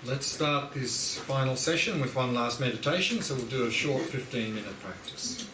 Let's start this final session with one last meditation, so we'll do a short 15-minute practice.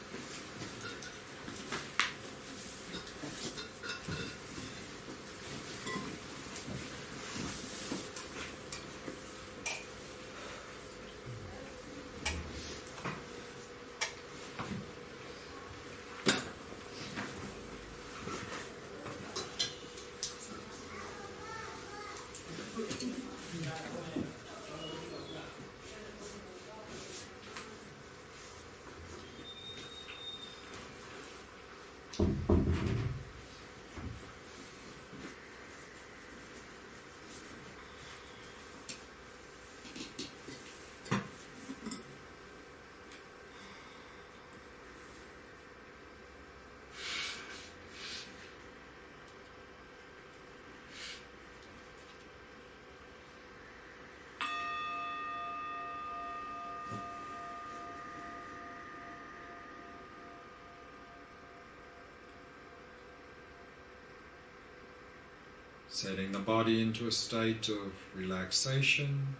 Setting the body into a state of relaxation,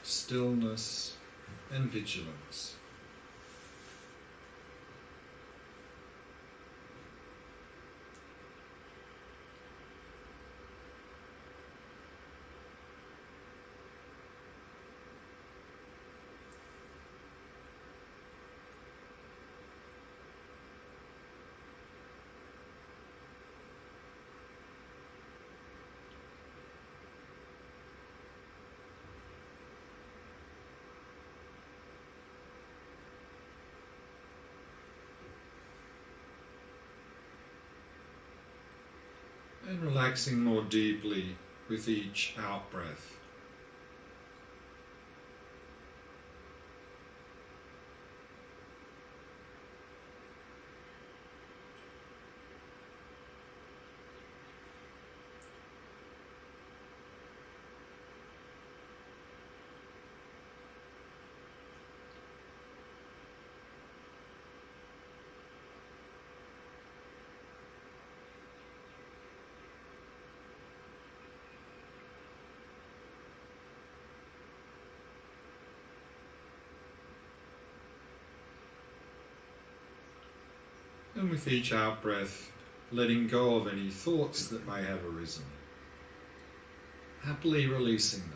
stillness, and vigilance. And relaxing more deeply with each out-breath. And with each out-breath, letting go of any thoughts that may have arisen, happily releasing them.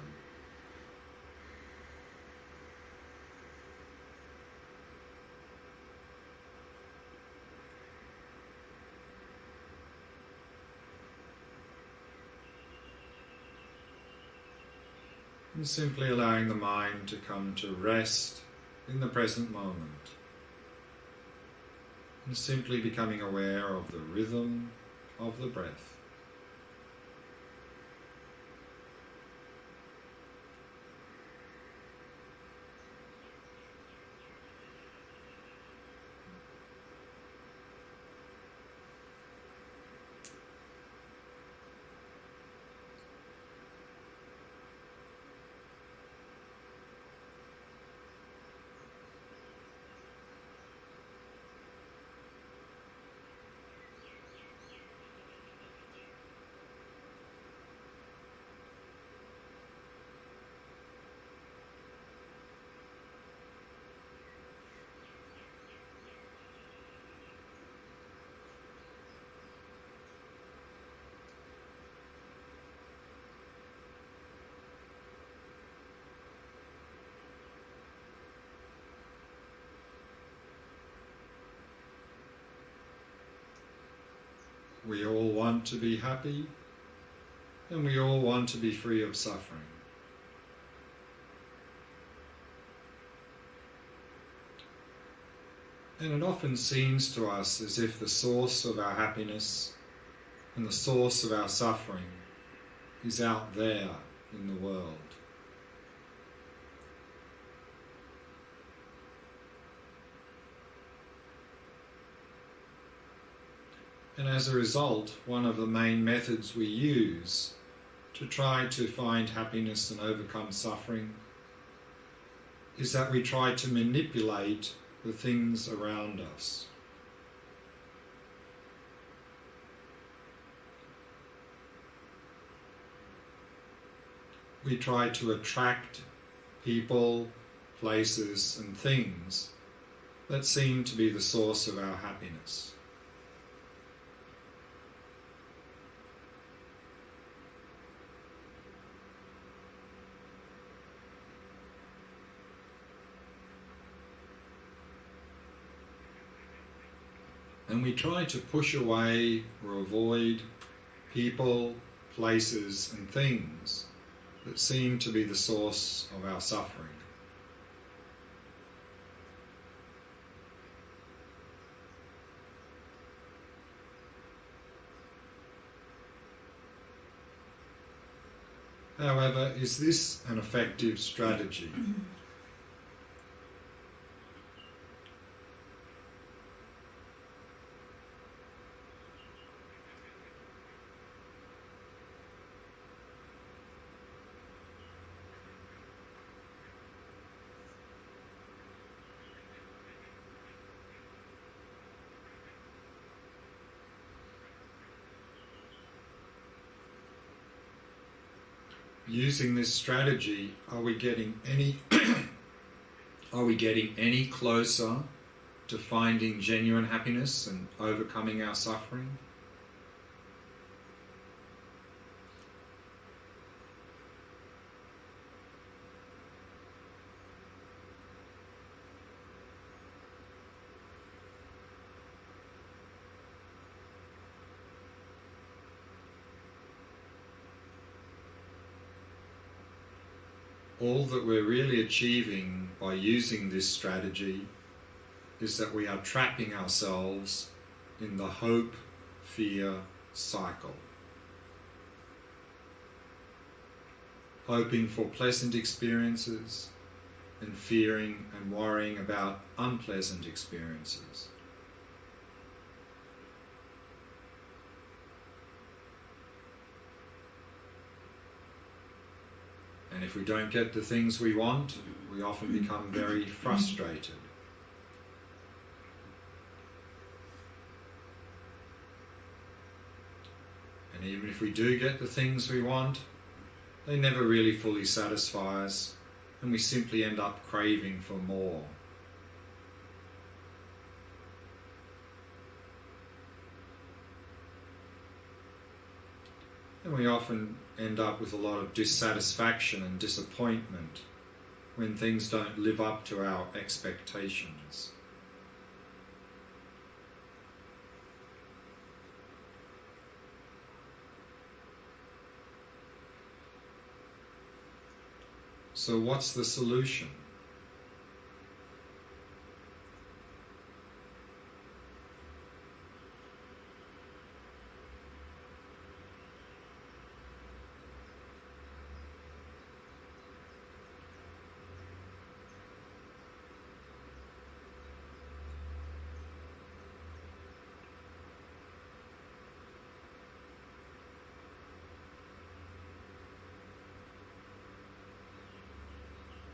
And simply allowing the mind to come to rest in the present moment. And simply becoming aware of the rhythm of the breath. We all want to be happy, and we all want to be free of suffering. And it often seems to us as if the source of our happiness and the source of our suffering is out there in the world. And as a result, one of the main methods we use to try to find happiness and overcome suffering is that we try to manipulate the things around us. We try to attract people, places, and things that seem to be the source of our happiness. And we try to push away or avoid people, places, and things that seem to be the source of our suffering. However, is this an effective strategy? Using this strategy, are we getting any closer to finding genuine happiness and overcoming our suffering? All that we're really achieving by using this strategy is that we are trapping ourselves in the hope-fear cycle. Hoping for pleasant experiences and fearing and worrying about unpleasant experiences. And if we don't get the things we want, we often become very frustrated. And even if we do get the things we want, they never really fully satisfy us, and we simply end up craving for more. And we often end up with a lot of dissatisfaction and disappointment when things don't live up to our expectations. So what's the solution?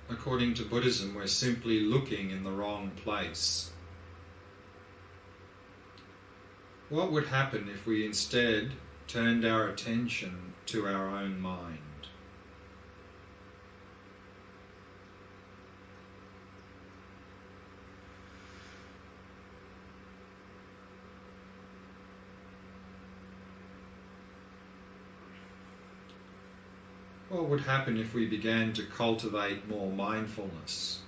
According to Buddhism, we're simply looking in the wrong place. What would happen if we instead turned our attention to our own mind? What would happen if we began to cultivate more mindfulness,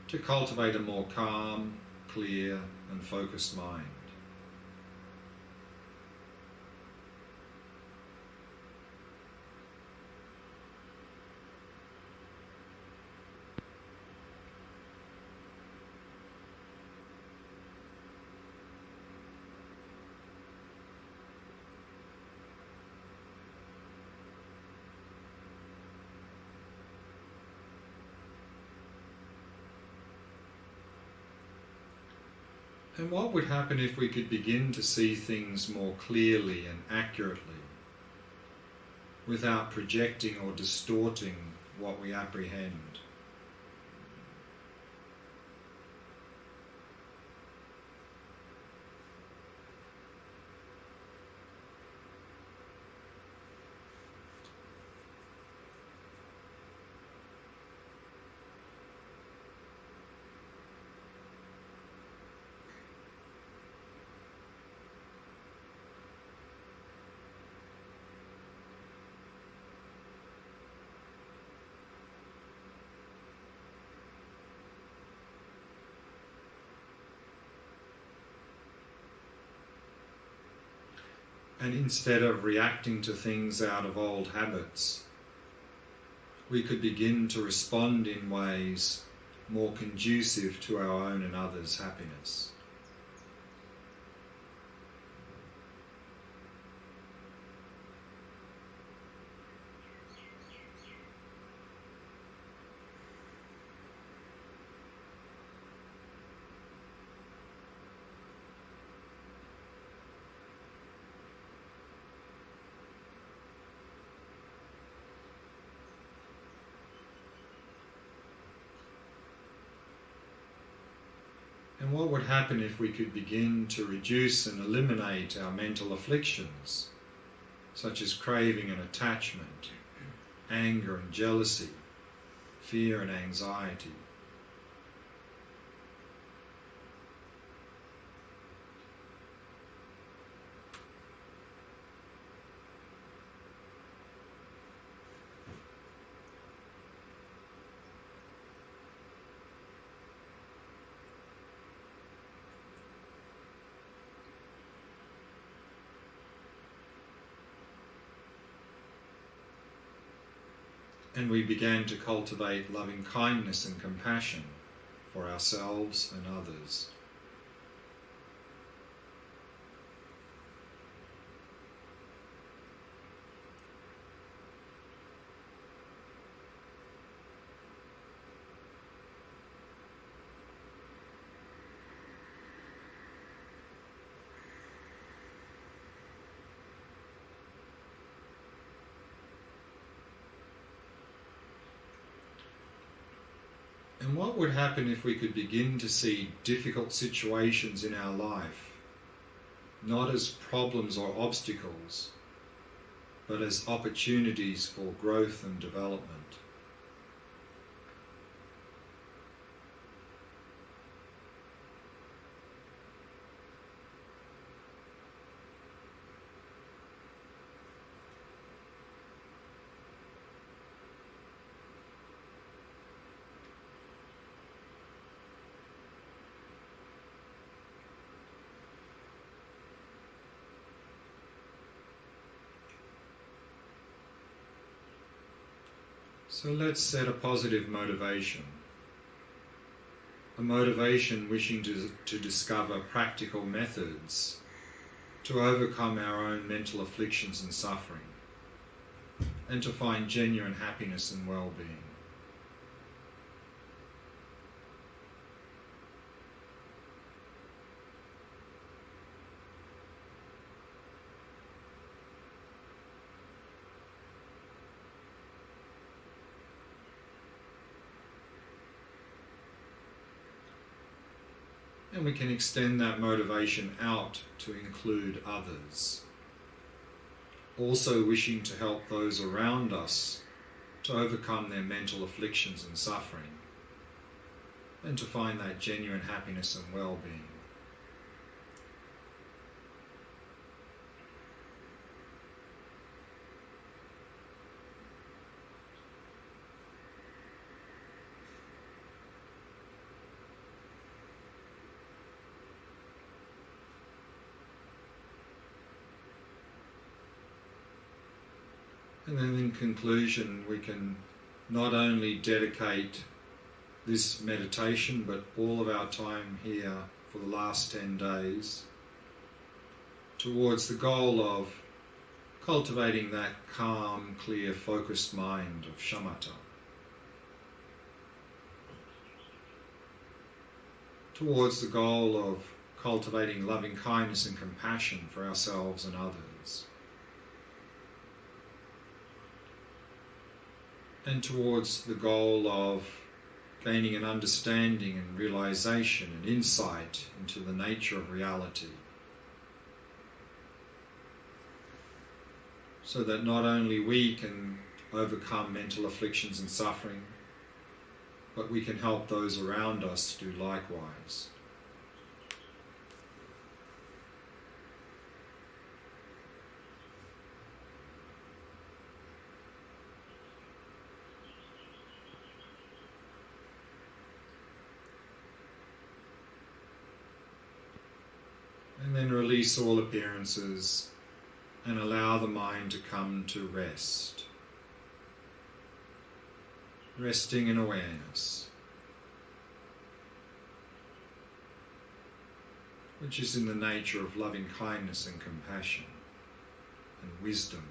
to cultivate a more calm, clear, and focused mind? And what would happen if we could begin to see things more clearly and accurately, without projecting or distorting what we apprehend? And instead of reacting to things out of old habits, we could begin to respond in ways more conducive to our own and others' happiness. And what would happen if we could begin to reduce and eliminate our mental afflictions, such as craving and attachment, anger and jealousy, fear and anxiety? And we began to cultivate loving kindness and compassion for ourselves and others. And what would happen if we could begin to see difficult situations in our life, not as problems or obstacles, but as opportunities for growth and development? So let's set a positive motivation. A motivation wishing to discover practical methods to overcome our own mental afflictions and suffering, and to find genuine happiness and well-being. And we can extend that motivation out to include others, also wishing to help those around us to overcome their mental afflictions and suffering, and to find that genuine happiness and well-being. And then in conclusion, we can not only dedicate this meditation, but all of our time here for the last 10 days towards the goal of cultivating that calm, clear, focused mind of Shamatha. Towards the goal of cultivating loving kindness and compassion for ourselves and others. And towards the goal of gaining an understanding and realization and insight into the nature of reality, so that not only we can overcome mental afflictions and suffering, but we can help those around us do likewise. And then release all appearances and allow the mind to come to rest. Resting in awareness, which is in the nature of loving kindness and compassion and wisdom.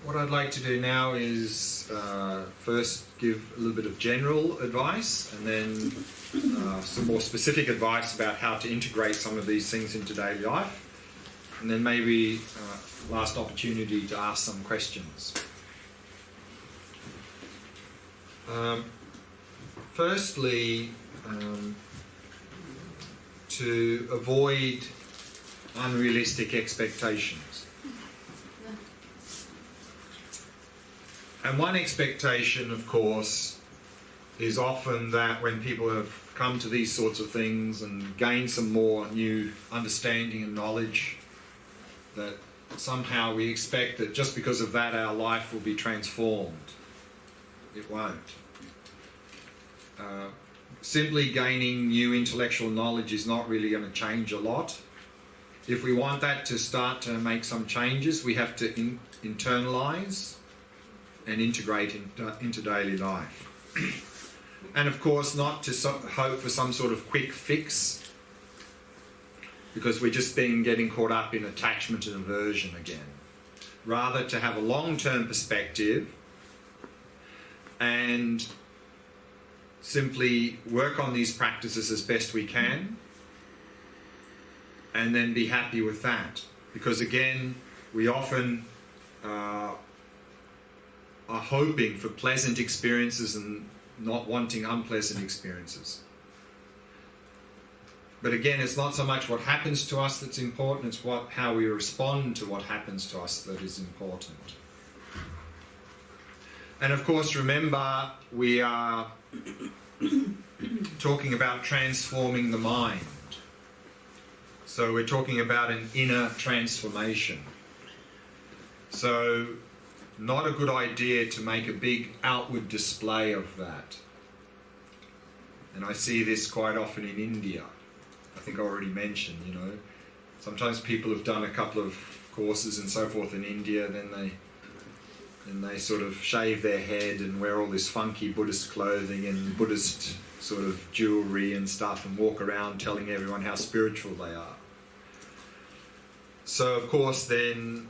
What I'd like to do now is first give a little bit of general advice and then some more specific advice about how to integrate some of these things into daily life, and then maybe last opportunity to ask some questions. Firstly, to avoid unrealistic expectations. And one expectation, of course, is often that when people have come to these sorts of things and gained some more new understanding and knowledge, that somehow we expect that just because of that our life will be transformed. It won't. Simply gaining new intellectual knowledge is not really going to change a lot. If we want that to start to make some changes, we have to internalize and integrate into daily life. And of course not to hope for some sort of quick fix, because we're just getting caught up in attachment and aversion again. Rather to have a long-term perspective and simply work on these practices as best we can and then be happy with that. Because again, we often are hoping for pleasant experiences and not wanting unpleasant experiences. But again, it's not so much what happens to us that's important, it's how we respond to what happens to us that is important. And of course, remember, we are talking about transforming the mind. So we're talking about an inner transformation. So not a good idea to make a big outward display of that. And I see this quite often in India. I think I already mentioned, sometimes people have done a couple of courses and so forth in India, then they sort of shave their head and wear all this funky Buddhist clothing and Buddhist sort of jewelry and stuff and walk around telling everyone how spiritual they are. So of course then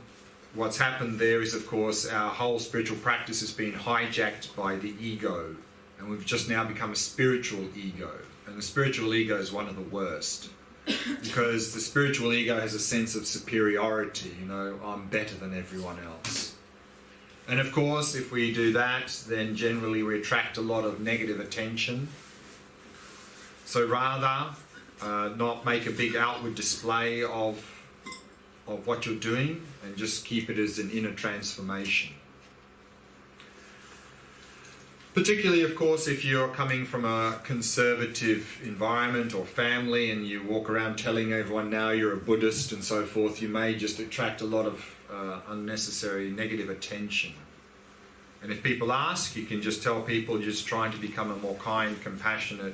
what's happened there is, of course, our whole spiritual practice has been hijacked by the ego, and we've just now become a spiritual ego. And the spiritual ego is one of the worst, because the spiritual ego has a sense of superiority, I'm better than everyone else. And of course, if we do that, then generally we attract a lot of negative attention. So rather, not make a big outward display of what you're doing, and just keep it as an inner transformation. Particularly, of course, if you're coming from a conservative environment or family and you walk around telling everyone now you're a Buddhist and so forth, you may just attract a lot of unnecessary negative attention. And if people ask, you can just tell people you're just trying to become a more kind, compassionate,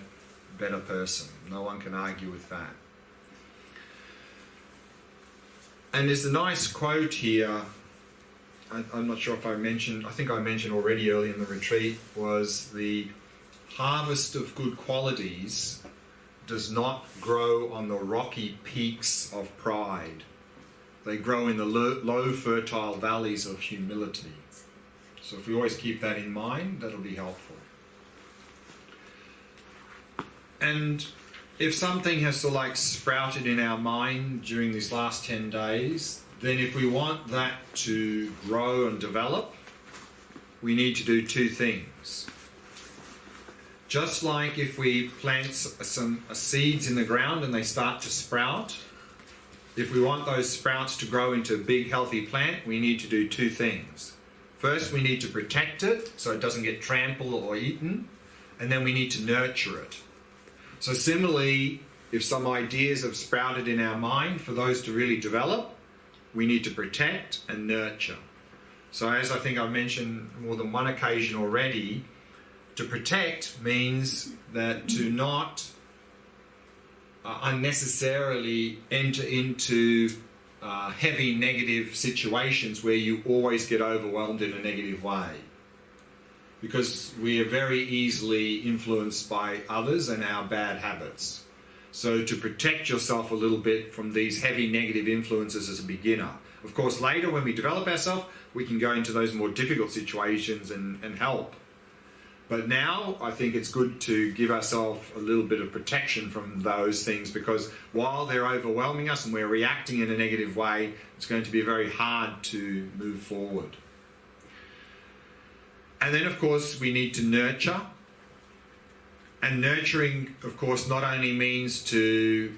better person. No one can argue with that. And there's a nice quote here. I'm not sure if I think I mentioned already early in the retreat, was the harvest of good qualities does not grow on the rocky peaks of pride. They grow in the low fertile valleys of humility. So if we always keep that in mind, that'll be helpful. And if something has sort of like sprouted in our mind during these last 10 days, then if we want that to grow and develop, we need to do two things. Just like if we plant some seeds in the ground and they start to sprout, if we want those sprouts to grow into a big healthy plant, we need to do two things. First, we need to protect it so it doesn't get trampled or eaten, and then we need to nurture it. So similarly, if some ideas have sprouted in our mind, for those to really develop, we need to protect and nurture. So as I think I've mentioned more than one occasion already, to protect means that to not unnecessarily enter into heavy negative situations where you always get overwhelmed in a negative way. Because we are very easily influenced by others and our bad habits. So to protect yourself a little bit from these heavy negative influences as a beginner. Of course, later when we develop ourselves, we can go into those more difficult situations and help. But now I think it's good to give ourselves a little bit of protection from those things, because while they're overwhelming us and we're reacting in a negative way, it's going to be very hard to move forward. And then, of course, we need to nurture. And nurturing, of course, not only means to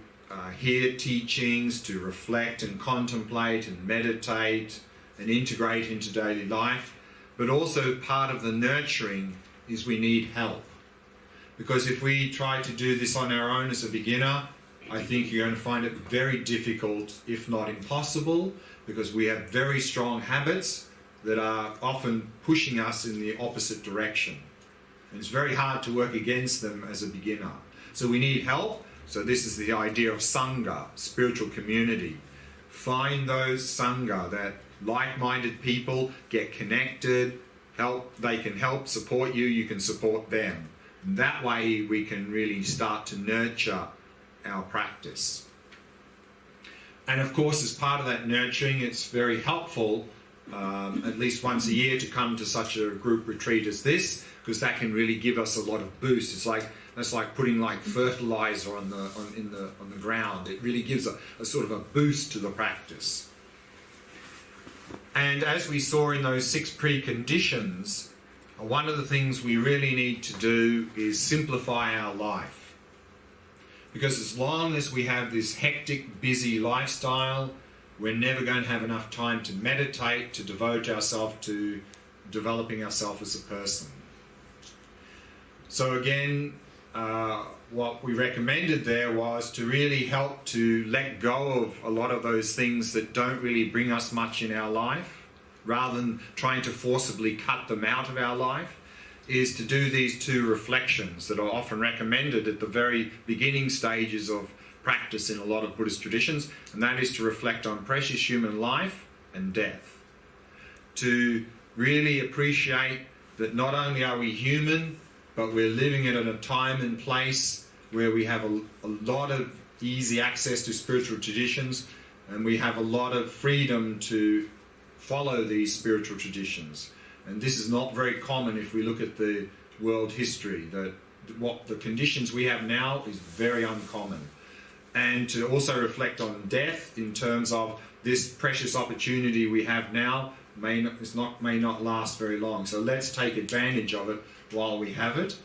hear teachings, to reflect and contemplate and meditate and integrate into daily life, but also part of the nurturing is we need help. Because if we try to do this on our own as a beginner, I think you're going to find it very difficult, if not impossible, because we have very strong habits that are often pushing us in the opposite direction. And it's very hard to work against them as a beginner. So we need help. So this is the idea of Sangha, spiritual community. Find those Sangha, that like-minded people, get connected, they can help support you, you can support them. And that way we can really start to nurture our practice. And of course, as part of that nurturing, it's very helpful at least once a year to come to such a group retreat as this, because that can really give us a lot of boost. That's like putting like fertilizer on the ground. It really gives a sort of a boost to the practice. And as we saw in those 6 preconditions, one of the things we really need to do is simplify our life. Because as long as we have this hectic, busy lifestyle, we're never going to have enough time to meditate, to devote ourselves to developing ourselves as a person. So again, what we recommended there was to really help to let go of a lot of those things that don't really bring us much in our life, rather than trying to forcibly cut them out of our life, is to do these 2 reflections that are often recommended at the very beginning stages of practice in a lot of Buddhist traditions, and that is to reflect on precious human life and death. To really appreciate that not only are we human, but we're living at a time and place where we have a lot of easy access to spiritual traditions, and we have a lot of freedom to follow these spiritual traditions. And this is not very common if we look at the world history, that what the conditions we have now is very uncommon. And to also reflect on death in terms of this precious opportunity we have now may not last very long. So let's take advantage of it while we have it.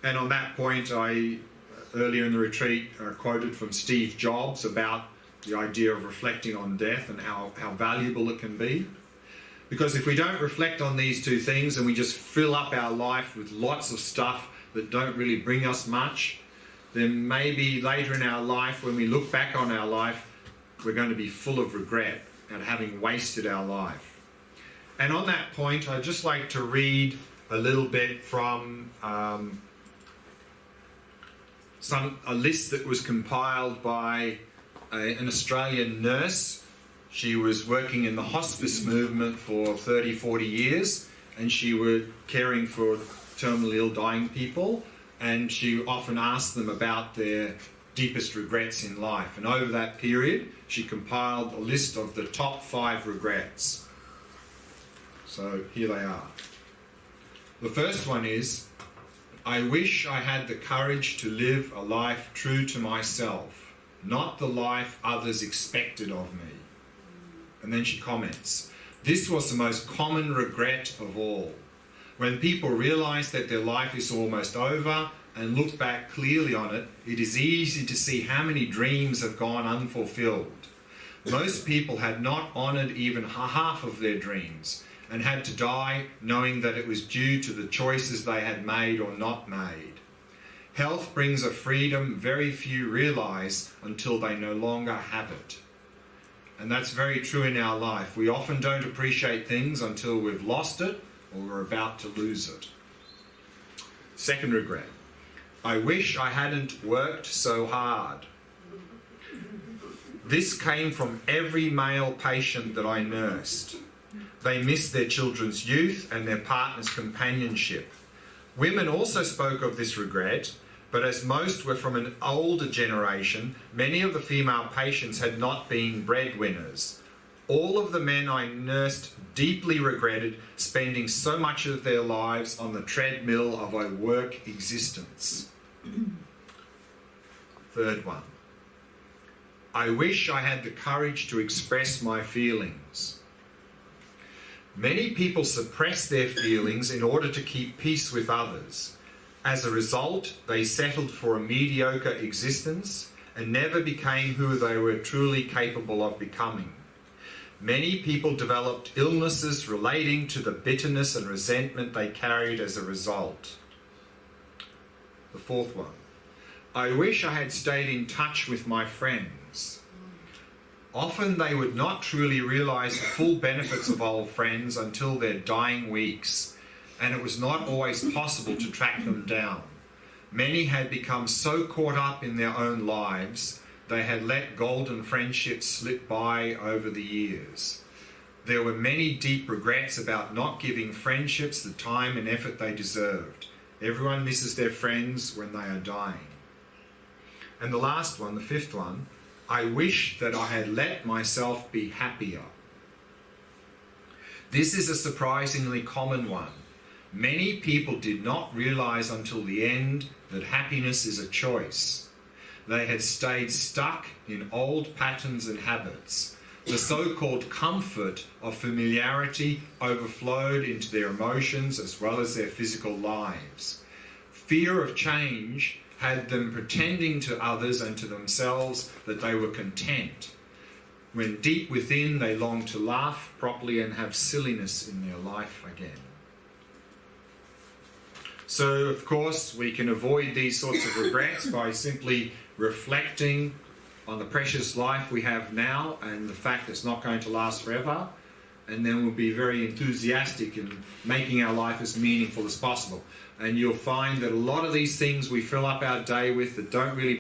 And on that point, I earlier in the retreat quoted from Steve Jobs about the idea of reflecting on death and how valuable it can be. Because if we don't reflect on these two things and we just fill up our life with lots of stuff that don't really bring us much, then maybe later in our life, when we look back on our life, we're going to be full of regret at having wasted our life. And on that point, I'd just like to read a little bit from a list that was compiled by an Australian nurse. She was working in the hospice movement for 30, 40 years, and she was caring for terminally ill, dying people, and she often asked them about their deepest regrets in life. And over that period, she compiled a list of the top 5 regrets. So here they are. The first one is, I wish I had the courage to live a life true to myself, not the life others expected of me. And then she comments, this was the most common regret of all. When people realise that their life is almost over and look back clearly on it, it is easy to see how many dreams have gone unfulfilled. Most people had not honoured even half of their dreams and had to die knowing that it was due to the choices they had made or not made. Health brings a freedom very few realise until they no longer have it. And that's very true in our life. We often don't appreciate things until we've lost it or we're about to lose it. Second regret. I wish I hadn't worked so hard. This came from every male patient that I nursed. They missed their children's youth and their partner's companionship. Women also spoke of this regret, but as most were from an older generation, many of the female patients had not been breadwinners. All of the men I nursed deeply regretted spending so much of their lives on the treadmill of a work existence. Third one. I wish I had the courage to express my feelings. Many people suppress their feelings in order to keep peace with others. As a result, they settled for a mediocre existence and never became who they were truly capable of becoming. Many people developed illnesses relating to the bitterness and resentment they carried as a result. The fourth one. I wish I had stayed in touch with my friends. Often they would not truly realise the full benefits of old friends until their dying weeks, and it was not always possible to track them down. Many had become so caught up in their own lives, they had let golden friendships slip by over the years. There were many deep regrets about not giving friendships the time and effort they deserved. Everyone misses their friends when they are dying. And the last one, the fifth one, I wish that I had let myself be happier. This is a surprisingly common one. Many people did not realise until the end that happiness is a choice. They had stayed stuck in old patterns and habits. The so-called comfort of familiarity overflowed into their emotions as well as their physical lives. Fear of change had them pretending to others and to themselves that they were content, when deep within they longed to laugh properly and have silliness in their life again. So, of course, we can avoid these sorts of regrets by simply reflecting on the precious life we have now and the fact that it's not going to last forever, and then we'll be very enthusiastic in making our life as meaningful as possible. And you'll find that a lot of these things we fill up our day with that don't really